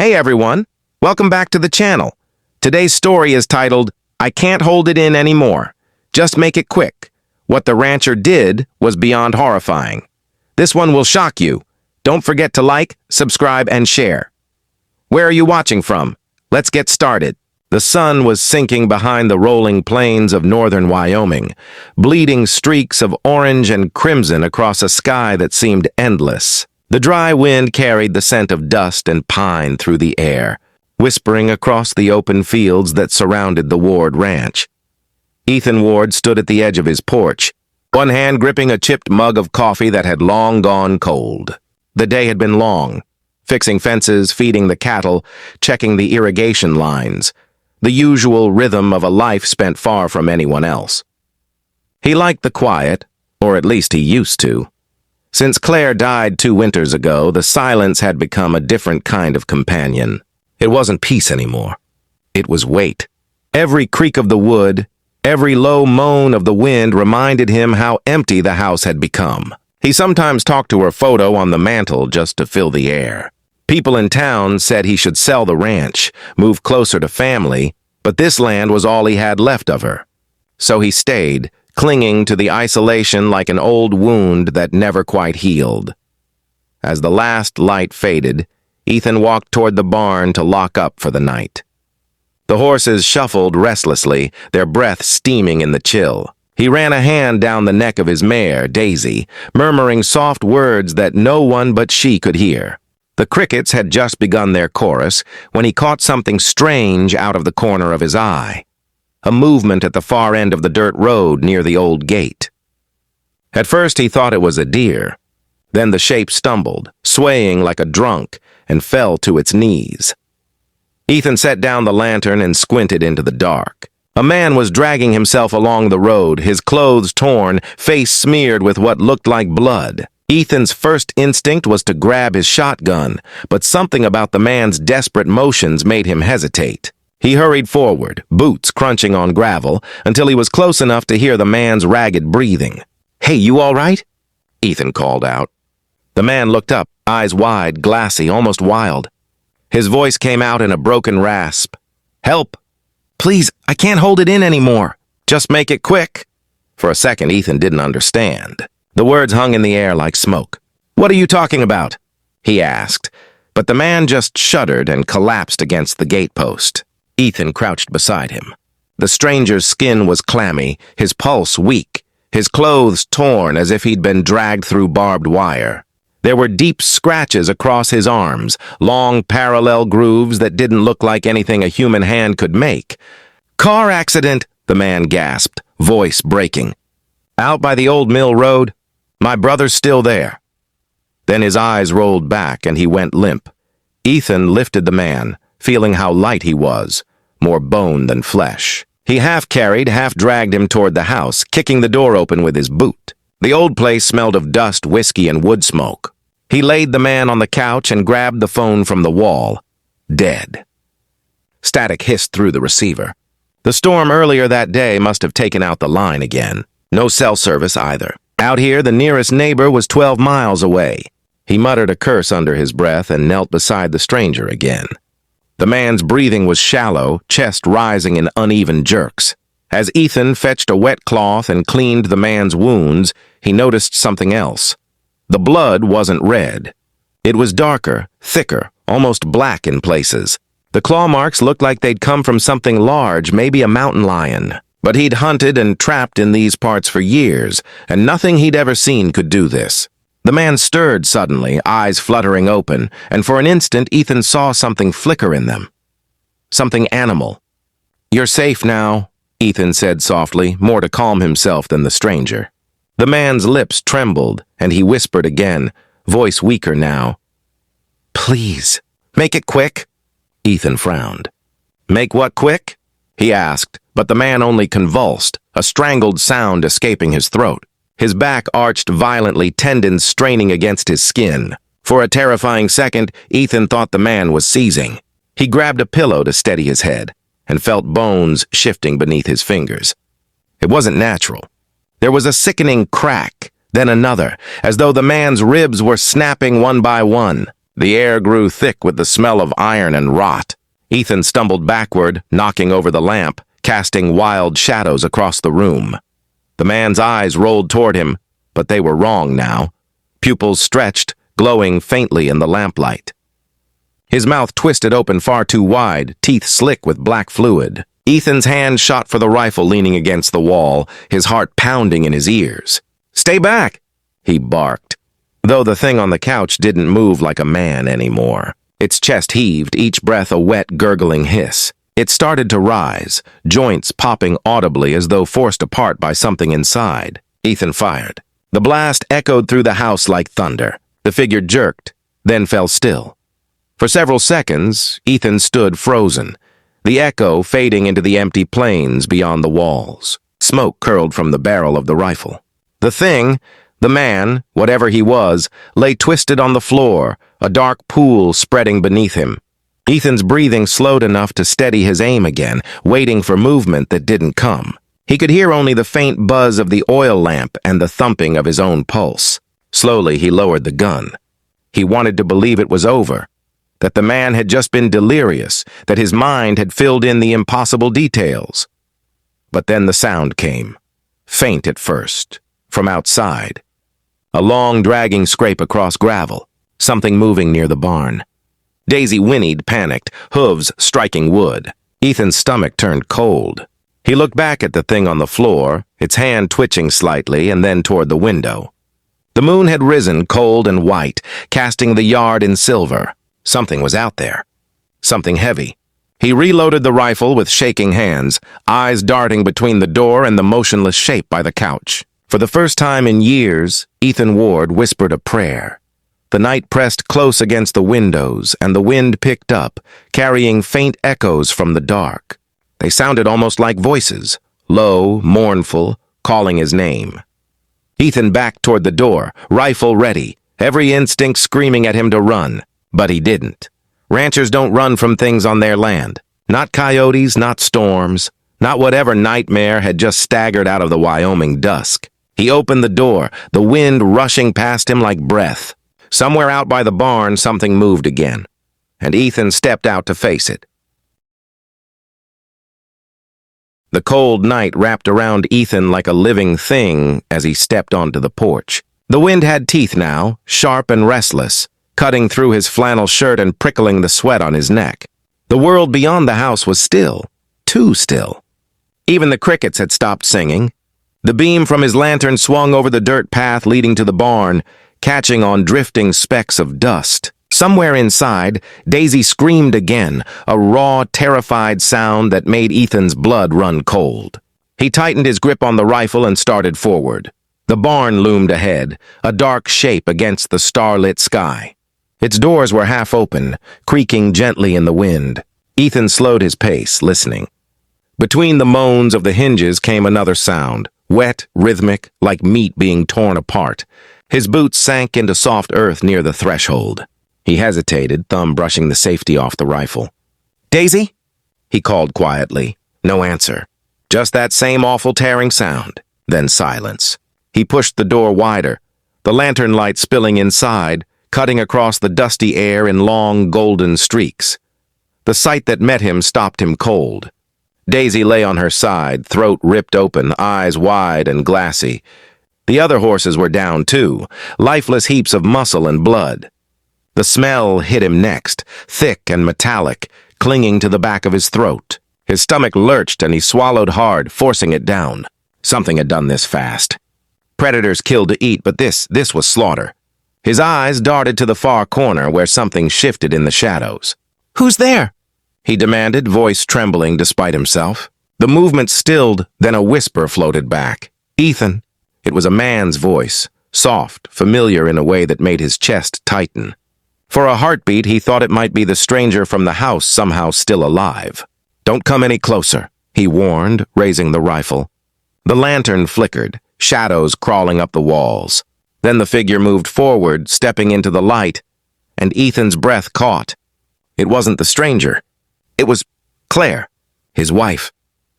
Hey everyone, welcome back to the channel. Today's story is titled, I Can't Hold It In Anymore. Just make it quick. What the rancher did was beyond horrifying. This one will shock you. Don't forget to like, subscribe, and share. Where are you watching from? Let's get started. The sun was sinking behind the rolling plains of northern Wyoming, bleeding streaks of orange and crimson across a sky that seemed endless. The dry wind carried the scent of dust and pine through the air, whispering across the open fields that surrounded the Ward Ranch. Ethan Ward stood at the edge of his porch, one hand gripping a chipped mug of coffee that had long gone cold. The day had been long, fixing fences, feeding the cattle, checking the irrigation lines, the usual rhythm of a life spent far from anyone else. He liked the quiet, or at least he used to. Since Claire died 2 winters ago, the silence had become a different kind of companion. It wasn't peace anymore. It was weight. Every creak of the wood, every low moan of the wind reminded him how empty the house had become. He sometimes talked to her photo on the mantel just to fill the air. People in town said he should sell the ranch, move closer to family, but this land was all he had left of her. So he stayed, clinging to the isolation like an old wound that never quite healed. As the last light faded, Ethan walked toward the barn to lock up for the night. The horses shuffled restlessly, their breath steaming in the chill. He ran a hand down the neck of his mare, Daisy, murmuring soft words that no one but she could hear. The crickets had just begun their chorus when he caught something strange out of the corner of his eye. A movement at the far end of the dirt road near the old gate. At first he thought it was a deer. Then the shape stumbled, swaying like a drunk, and fell to its knees. Ethan set down the lantern and squinted into the dark. A man was dragging himself along the road, his clothes torn, face smeared with what looked like blood. Ethan's first instinct was to grab his shotgun, but something about the man's desperate motions made him hesitate. He hurried forward, boots crunching on gravel, until he was close enough to hear the man's ragged breathing. "Hey, you all right?" Ethan called out. The man looked up, eyes wide, glassy, almost wild. His voice came out in a broken rasp. "Help! Please, I can't hold it in anymore. Just make it quick." For a second, Ethan didn't understand. The words hung in the air like smoke. "What are you talking about?" he asked, but the man just shuddered and collapsed against the gatepost. Ethan crouched beside him. The stranger's skin was clammy, his pulse weak, his clothes torn as if he'd been dragged through barbed wire. There were deep scratches across his arms, long parallel grooves that didn't look like anything a human hand could make. "Car accident," the man gasped, voice breaking. "Out by the old mill road. My brother's still there." Then his eyes rolled back and he went limp. Ethan lifted the man, feeling how light he was, more bone than flesh. He half-carried, half-dragged him toward the house, kicking the door open with his boot. The old place smelled of dust, whiskey, and wood smoke. He laid the man on the couch and grabbed the phone from the wall. Dead. Static hissed through the receiver. The storm earlier that day must have taken out the line again. No cell service either. Out here, the nearest neighbor was 12 miles away. He muttered a curse under his breath and knelt beside the stranger again. The man's breathing was shallow, chest rising in uneven jerks. As Ethan fetched a wet cloth and cleaned the man's wounds, he noticed something else. The blood wasn't red. It was darker, thicker, almost black in places. The claw marks looked like they'd come from something large, maybe a mountain lion. But he'd hunted and trapped in these parts for years, and nothing he'd ever seen could do this. The man stirred suddenly, eyes fluttering open, and for an instant Ethan saw something flicker in them. Something animal. "You're safe now," Ethan said softly, more to calm himself than the stranger. The man's lips trembled, and he whispered again, voice weaker now. "Please, make it quick." Ethan frowned. "Make what quick?" he asked, but the man only convulsed, a strangled sound escaping his throat. His back arched violently, tendons straining against his skin. For a terrifying second, Ethan thought the man was seizing. He grabbed a pillow to steady his head, and felt bones shifting beneath his fingers. It wasn't natural. There was a sickening crack, then another, as though the man's ribs were snapping one by one. The air grew thick with the smell of iron and rot. Ethan stumbled backward, knocking over the lamp, casting wild shadows across the room. The man's eyes rolled toward him, but they were wrong now. Pupils stretched, glowing faintly in the lamplight. His mouth twisted open far too wide, teeth slick with black fluid. Ethan's hand shot for the rifle leaning against the wall, his heart pounding in his ears. "Stay back!" he barked, though the thing on the couch didn't move like a man anymore. Its chest heaved, each breath a wet, gurgling hiss. It started to rise, joints popping audibly as though forced apart by something inside. Ethan fired. The blast echoed through the house like thunder. The figure jerked, then fell still. For several seconds, Ethan stood frozen, the echo fading into the empty plains beyond the walls. Smoke curled from the barrel of the rifle. The thing, the man, whatever he was, lay twisted on the floor, a dark pool spreading beneath him. Ethan's breathing slowed enough to steady his aim again, waiting for movement that didn't come. He could hear only the faint buzz of the oil lamp and the thumping of his own pulse. Slowly, he lowered the gun. He wanted to believe it was over, that the man had just been delirious, that his mind had filled in the impossible details. But then the sound came, faint at first, from outside. A long, dragging scrape across gravel, something moving near the barn. Daisy whinnied, panicked, hooves striking wood. Ethan's stomach turned cold. He looked back at the thing on the floor, its hand twitching slightly, and then toward the window. The moon had risen, cold and white, casting the yard in silver. Something was out there. Something heavy. He reloaded the rifle with shaking hands, eyes darting between the door and the motionless shape by the couch. For the first time in years, Ethan Ward whispered a prayer. The night pressed close against the windows, and the wind picked up, carrying faint echoes from the dark. They sounded almost like voices, low, mournful, calling his name. Ethan backed toward the door, rifle ready, every instinct screaming at him to run. But he didn't. Ranchers don't run from things on their land. Not coyotes, not storms, not whatever nightmare had just staggered out of the Wyoming dusk. He opened the door, the wind rushing past him like breath. Somewhere out by the barn, something moved again, and Ethan stepped out to face it. The cold night wrapped around Ethan like a living thing as he stepped onto the porch. The wind had teeth now, sharp and restless, cutting through his flannel shirt and prickling the sweat on his neck. The world beyond the house was still, too still. Even the crickets had stopped singing. The beam from his lantern swung over the dirt path leading to the barn, catching on drifting specks of dust. Somewhere inside, Daisy screamed again, a raw, terrified sound that made Ethan's blood run cold. He tightened his grip on the rifle and started forward. The barn loomed ahead, a dark shape against the starlit sky. Its doors were half open, creaking gently in the wind. Ethan slowed his pace, listening. Between the moans of the hinges came another sound, wet, rhythmic, like meat being torn apart. His boots sank into soft earth near the threshold. He hesitated, thumb brushing the safety off the rifle. "Daisy?" he called quietly. No answer. Just that same awful tearing sound. Then silence. He pushed the door wider, the lantern light spilling inside, cutting across the dusty air in long, golden streaks. The sight that met him stopped him cold. Daisy lay on her side, throat ripped open, eyes wide and glassy. The other horses were down too, lifeless heaps of muscle and blood. The smell hit him next, thick and metallic, clinging to the back of his throat. His stomach lurched and he swallowed hard, forcing it down. Something had done this fast. Predators killed to eat, but this was slaughter. His eyes darted to the far corner where something shifted in the shadows. "Who's there?" he demanded, voice trembling despite himself. The movement stilled, then a whisper floated back. "Ethan." It was a man's voice, soft, familiar in a way that made his chest tighten. For a heartbeat, he thought it might be the stranger from the house somehow still alive. "Don't come any closer," he warned, raising the rifle. The lantern flickered, shadows crawling up the walls. Then the figure moved forward, stepping into the light, and Ethan's breath caught. It wasn't the stranger. It was Claire, his wife.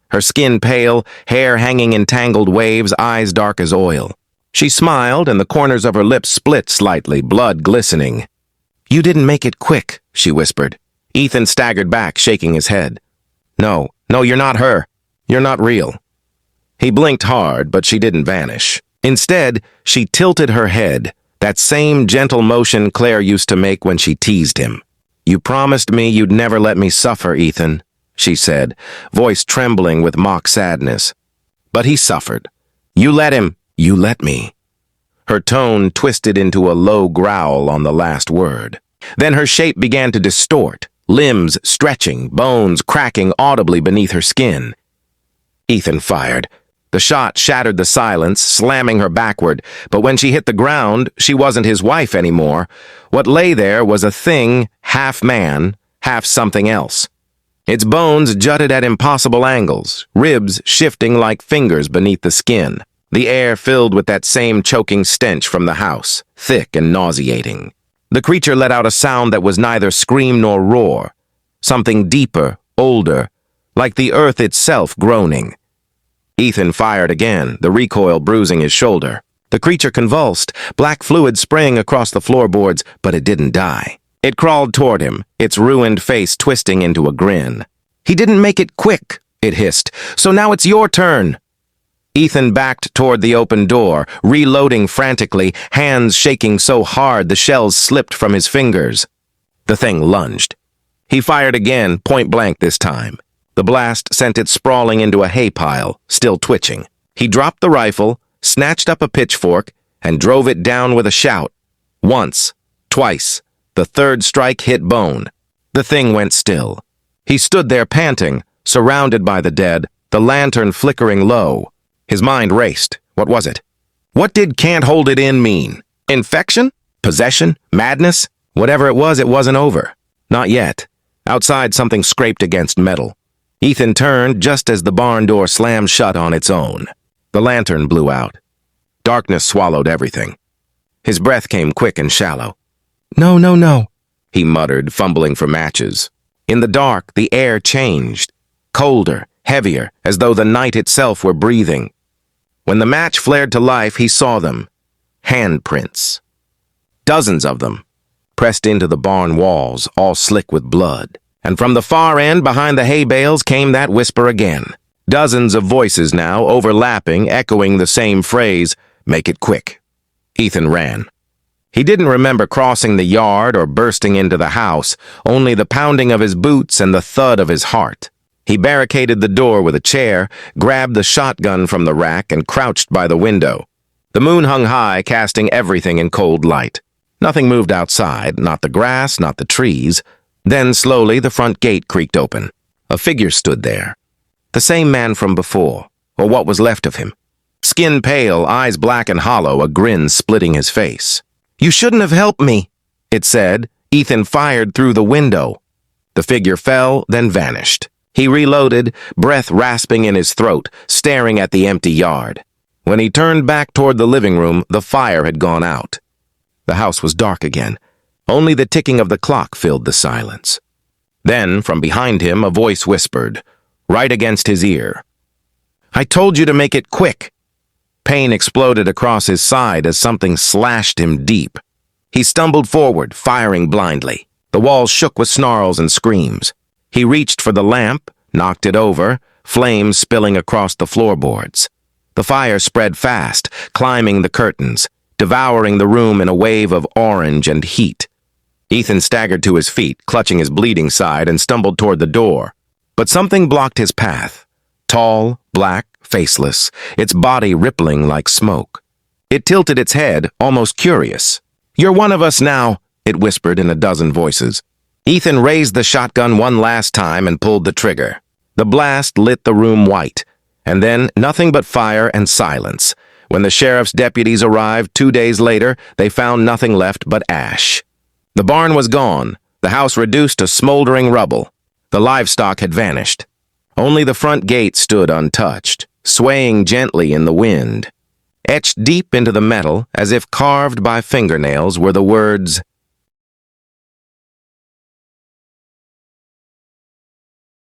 Her skin pale, hair hanging in tangled waves, eyes dark as oil. She smiled, and the corners of her lips split slightly, blood glistening. "You didn't make it quick," she whispered. Ethan staggered back, shaking his head. No, you're not her. You're not real." He blinked hard, but she didn't vanish. Instead, she tilted her head, that same gentle motion Claire used to make when she teased him. "You promised me you'd never let me suffer, Ethan," she said, voice trembling with mock sadness. But he suffered. "You let him. You let me." Her tone twisted into a low growl on the last word. Then her shape began to distort, limbs stretching, bones cracking audibly beneath her skin. Ethan fired. The shot shattered the silence, slamming her backward, but when she hit the ground, she wasn't his wife anymore. What lay there was a thing, half man, half something else. Its bones jutted at impossible angles, ribs shifting like fingers beneath the skin. The air filled with that same choking stench from the house, thick and nauseating. The creature let out a sound that was neither scream nor roar, something deeper, older, like the earth itself groaning. Ethan fired again, the recoil bruising his shoulder. The creature convulsed, black fluid spraying across the floorboards, but it didn't die. It crawled toward him, its ruined face twisting into a grin. "He didn't make it quick," it hissed, "so now it's your turn." Ethan backed toward the open door, reloading frantically, hands shaking so hard the shells slipped from his fingers. The thing lunged. He fired again, point blank this time. The blast sent it sprawling into a hay pile, still twitching. He dropped the rifle, snatched up a pitchfork, and drove it down with a shout. Once, twice, the third strike hit bone. The thing went still. He stood there panting, surrounded by the dead, the lantern flickering low. His mind raced. What was it? What did "can't hold it in" mean? Infection? Possession? Madness? Whatever it wasn't over. Not yet. Outside, something scraped against metal. Ethan turned just as the barn door slammed shut on its own. The lantern blew out. Darkness swallowed everything. His breath came quick and shallow. No, he muttered, fumbling for matches. In the dark, the air changed. Colder, heavier, as though the night itself were breathing. When the match flared to life, he saw them. Handprints. Dozens of them, pressed into the barn walls, all slick with blood. And from the far end, behind the hay bales, came that whisper again. Dozens of voices now, overlapping, echoing the same phrase, "Make it quick." Ethan ran. He didn't remember crossing the yard or bursting into the house, only the pounding of his boots and the thud of his heart. He barricaded the door with a chair, grabbed the shotgun from the rack, and crouched by the window. The moon hung high, casting everything in cold light. Nothing moved outside, not the grass, not the trees. Then, slowly, the front gate creaked open. A figure stood there. The same man from before, or what was left of him. Skin pale, eyes black and hollow, a grin splitting his face. "You shouldn't have helped me," it said. Ethan fired through the window. The figure fell, then vanished. He reloaded, breath rasping in his throat, staring at the empty yard. When he turned back toward the living room, the fire had gone out. The house was dark again. Only the ticking of the clock filled the silence. Then, from behind him, a voice whispered, right against his ear. "I told you to make it quick." Pain exploded across his side as something slashed him deep. He stumbled forward, firing blindly. The walls shook with snarls and screams. He reached for the lamp, knocked it over, flames spilling across the floorboards. The fire spread fast, climbing the curtains, devouring the room in a wave of orange and heat. Ethan staggered to his feet, clutching his bleeding side, and stumbled toward the door. But something blocked his path. Tall, black, faceless, its body rippling like smoke. It tilted its head, almost curious. "You're one of us now," it whispered in a dozen voices. Ethan raised the shotgun one last time and pulled the trigger. The blast lit the room white, and then nothing but fire and silence. When the sheriff's deputies arrived 2 days later, they found nothing left but ash. The barn was gone, the house reduced to smoldering rubble. The livestock had vanished. Only the front gate stood untouched, swaying gently in the wind. Etched deep into the metal, as if carved by fingernails, were the words,